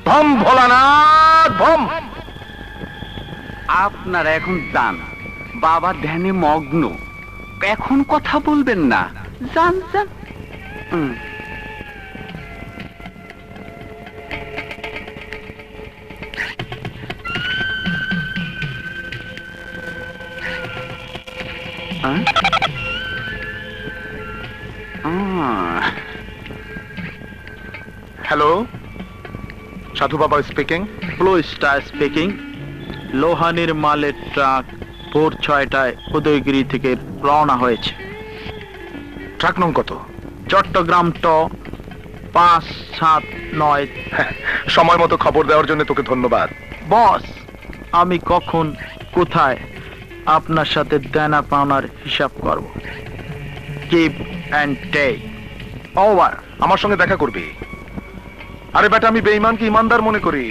ভম ভোলানাথ ভম। আপনারা এখন যান, বাবা ধ্যানে মগ্ন, এখন কথা বলবেন না, যান যান। হ্যালো, সাধু বাবা স্পিকিং। Blue Star speaking. লোহানির মালের ট্রাক ভোর 6টায় উদয়গিরি থেকে রওনা হয়েছে। ট্রাক নং কত? চট্টগ্রাম ট 579। সময় মতো খবর দেওয়ার জন্য তোকে ধন্যবাদ। বস, আমি কখন কোথায় আপনার সাথে দেনা পাওনার হিসাব করব। Give and take. ওভার। আমার সঙ্গে দেখা করবি? আরে বেটা, আমি বেঈমানকে ইমানদার মনে করি।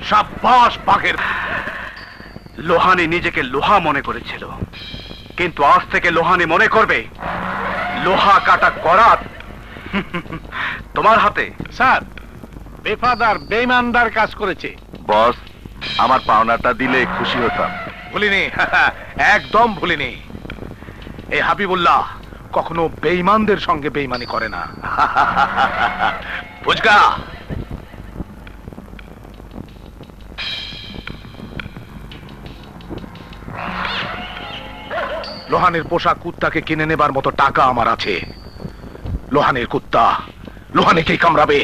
সাব্বাস বাঘের। লোহানি নিজেকে লোহা মনে করেছিল, কিন্তু আজ থেকে লোহানি মনে করবে লোহা কাটা করাত তোমার হাতে। স্যার, বেফাদার বেঈমানদার কাজ করেছে। বস, আমার পাওনাটা দিলে খুশি হতাম। ভুলিনি, একদম ভুলিনি। এই হাবিবুল্লাহ কখনো বেঈমানদের সঙ্গে বেঈমানি করে না। বুঝগা? লোহানের পোষা কুত্তাকে কিনে নেবার মতো টাকা আমার আছে। লোহানের কুত্তা লোহানেকেই কামড়াবে।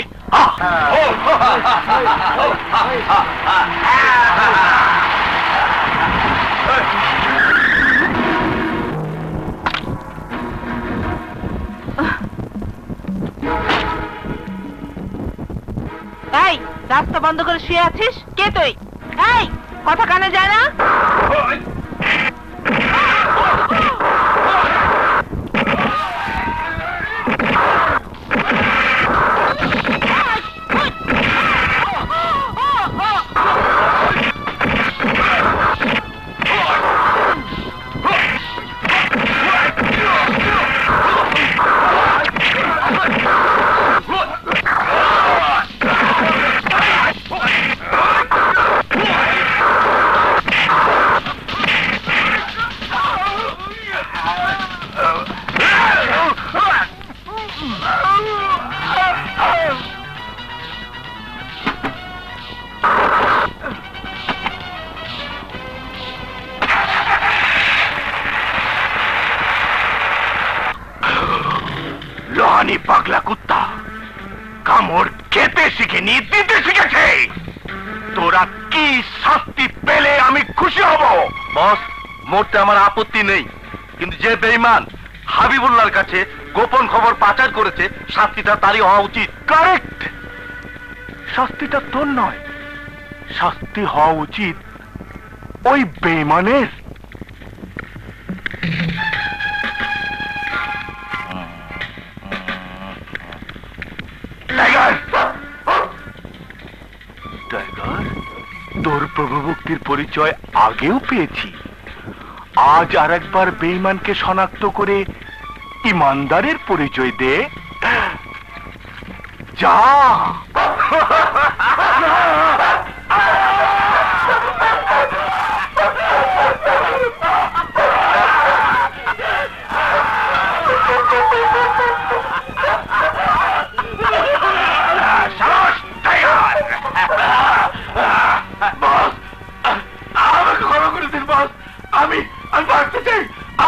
এই, রাস্তা বন্ধ করে শুয়ে আছিস? কে তুই? এই, কথা কানে যায় না? লোহানি পাগলা কুত্তা কামড় খেতে শিখেনি, দিতে শিখেছে। তোরা কি শাস্তি পেলে আমি খুশি হব? বস, মরতে আমার আপত্তি নেই, কিন্তু যে বেঈমান হাবিবুল্লাহর কাছে গোপন খবর পাচার করেছে, শাস্তিটা তারই হওয়া উচিত। কারেক্ট। শাস্তিটা তোর নয়, শাস্তি হওয়া উচিত ওই বেঈমানের। টাইগার, টাইগার, তোর প্রভুভক্তির পরিচয় আগেও পেয়েছি, আজ আর একবার বেঈমানকে শনাক্ত করে ইমানদারের পরিচয় দে। যা।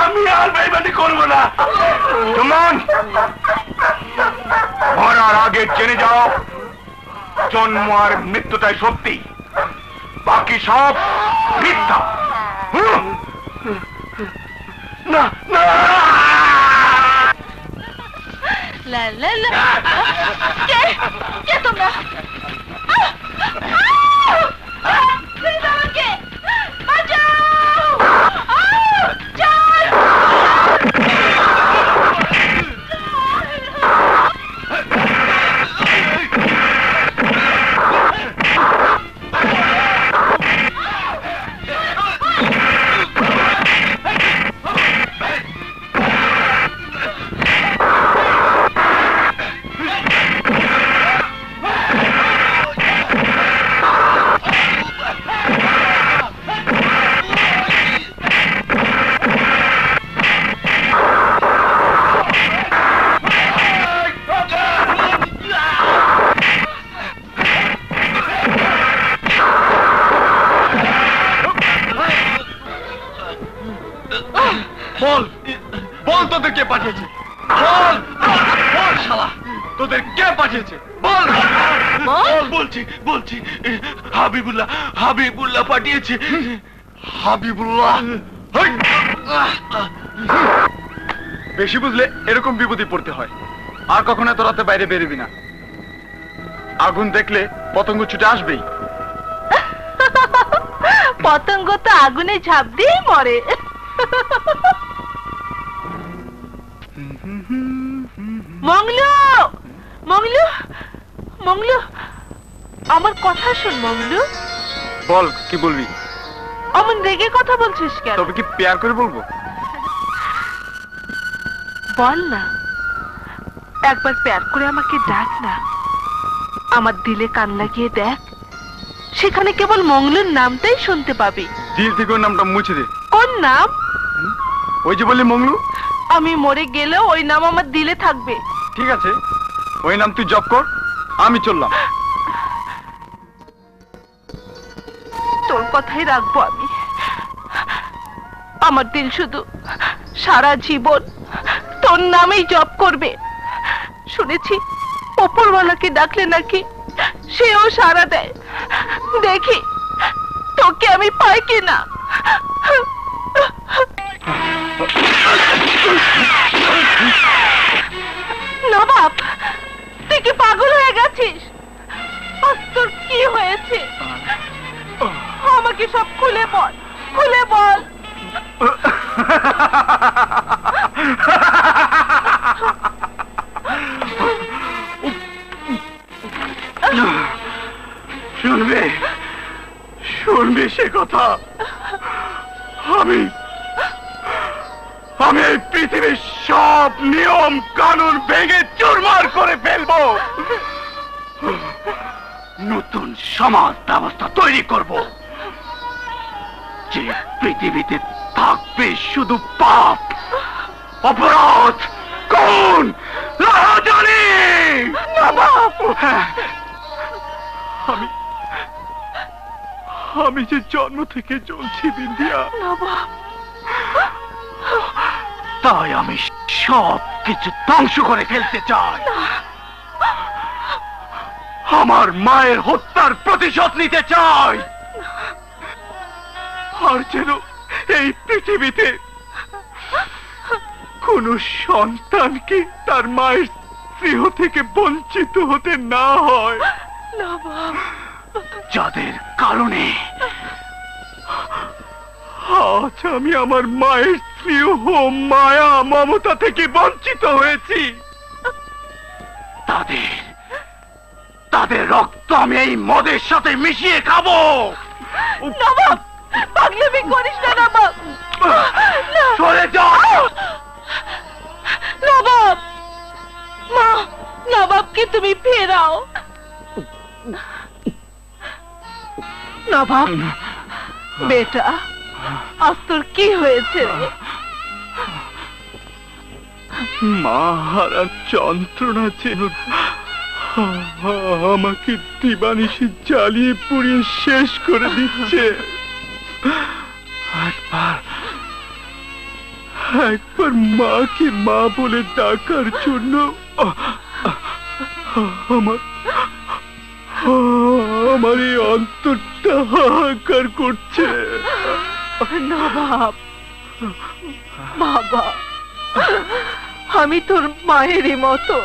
আমি আর বেঈমানি করবো না। মরার আগে জেনে যাও, জন্ম আর মৃত্যুটাই সত্যি, বাকি সব মিথ্যা। না না, লা লা লা। কে? কে তোমরা? প্লিজ আমাকে বাঁচাও! তোদের কে পাঠিয়েছে? বল বল শালা, তোদের কে পাঠিয়েছে? বল বল। বলছি হাবিবুল্লাহ পাঠিয়েছে। হাবিবুল্লাহ? বেশি বুঝলে এরকম বিপদে পড়তে হয়। আর কখনো এত রাতে বাইরে বেরোবি না। আগুন দেখলে পতঙ্গ ছুটে আসবেই। পতঙ্গ তো আগুনে ঝাঁপ দিয়ে মরে। মংলু, মংলু, মংলু, আমার কথা শোন মংলু। বল, কি বলবি? অমন রেগে কথা বলছিস কেন? তবে কি পেয়ার করে বলবো? বল না, একবার প্যার করে আমাকে ডাক না। আমার দিলে কান লাগিয়ে দেখ, সেখানে কেবল মংলুর নামটাই শুনতে পাবি। দিল থেকে ওর নামটা মুছে দে। কোন নাম? ওই যে বললি মংলু। আমি মরে গেলেও ওই নাম আমার দিলে থাকবে। ঠিক আছে, ওই নাম তুই জপ কর, আমি চললাম। তোর কথাই রাখবো আমি। আমার দিল শুধু সারা জীবন তোর নামেই জপ করবে। শুনেছি ওপরওয়ালাকে ডাকলে নাকি সেও সাড়া দেয়। দেখি তোকে আমি পাই কিনা। নবাব, তুই কি পাগল হয়ে গেছিস? আজ তোর কি হয়েছে? আমাকে সব খুলে বল, খুলে বল। শুনবি সে কথা? আমি এই পৃথিবীর সব নিয়ম কানুন ভেঙে চুরমার করে ফেলবো। নতুন সমাজ ব্যবস্থা তৈরি করব, যে পৃথিবীতে থাকবে শুধু পাপ, অপরাধ, খুন, রাহাজানি। আমি যে জন্ম থেকে জ্বলছি বিন্দিয়া, তাই আমি সব কিছু ধ্বংস করে ফেলতে চাই। আমার মায়ের হত্যার প্রতিশোধ নিতে চাই। আর যেন এই পৃথিবীতে কোন সন্তানকে তার মায়ের স্নেহ থেকে বঞ্চিত হতে না হয়, যাদের কারণে আজ আমি আমার মায়ের স্নেহ, মায়া, মমতা থেকে বঞ্চিত হয়েছি। তাদের রক্ত আমি এই মদের সাথে মিশিয়ে খাবো। নবাব, পাগলামি করিস না নবাব। চলে যাও নবাব। মা, নবাবকে তুমি ফেরাও। নবাব বেটা, আজ তোর কি হয়েছে? মা হারার যন্ত্রণা যেন আমাকে দিবানিশি জ্বালিয়ে পুড়িয়ে শেষ করে দিচ্ছে। একবার মাকে মা বলে ডাকার জন্য আমার এই অন্তরটা হাহাকার করছে। নবাব বাবা, আমি তোর মায়েরই মতো।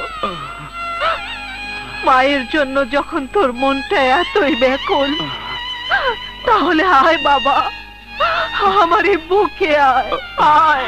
মায়ের জন্য যখন তোর মনটা এতই ব্যাকুল, তাহলে আয় বাবা, আমার এই বুকে আয়, আয়।